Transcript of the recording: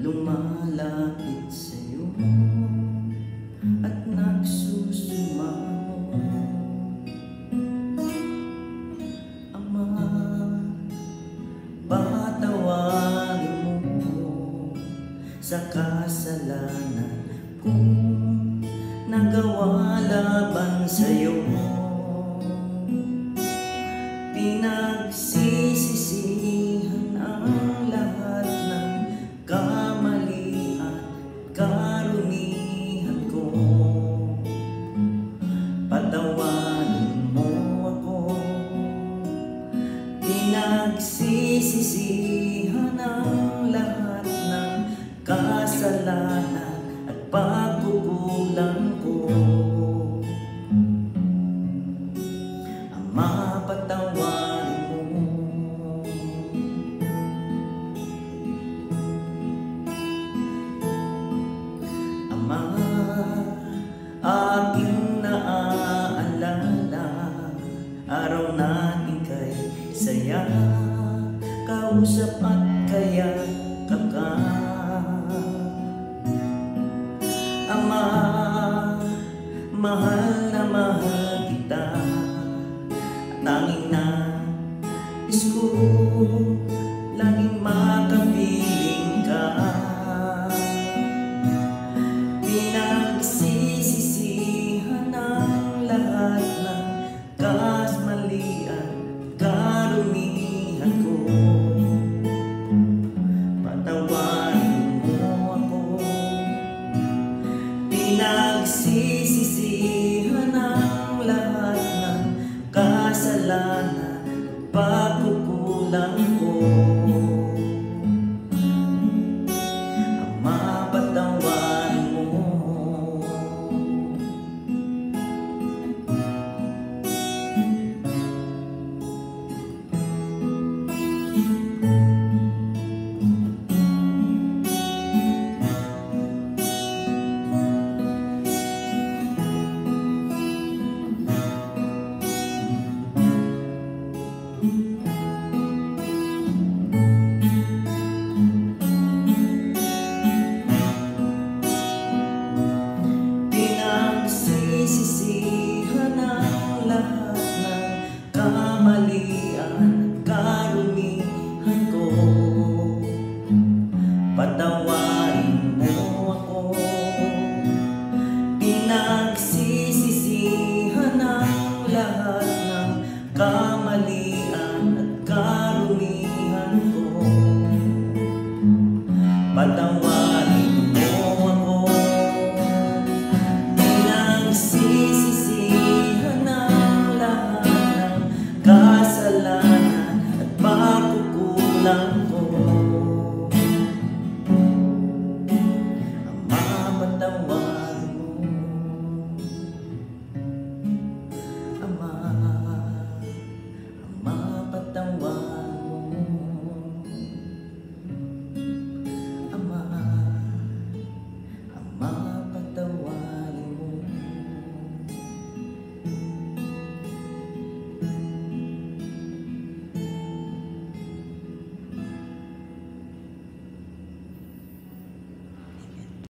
lumalapit sa'yo at nagsusumaho ang mga patawarin mo sa kasalanan kong nagawa laban sa'yo. Pinagsisisihan ang lahat ng kamali at karumihan ko. Patawarin mo ako. Pinagsisisihan ang lahat ng kasalanan at pagkukulang ko. Ama, patawarin mo. Ama, aking naaalala araw natin kay saya, kausap at kaya ka. Ama, mahal na mahal kita. Tanging nais ko laging makapiling ka. Pinagsisisihan ang lahat ng kasmalian, karumihan ko. Patawarin mo ako. Pinagsisisihan ang lahat ng kasalanan, pagkukulang ko. Ama, patawarin mo. Sisihan ang lahat ng kamalian, karumihan ko. Patawarin mo ako. Pinagsisisihan ang lahat ng kamalian at karumihan ko. Patawarin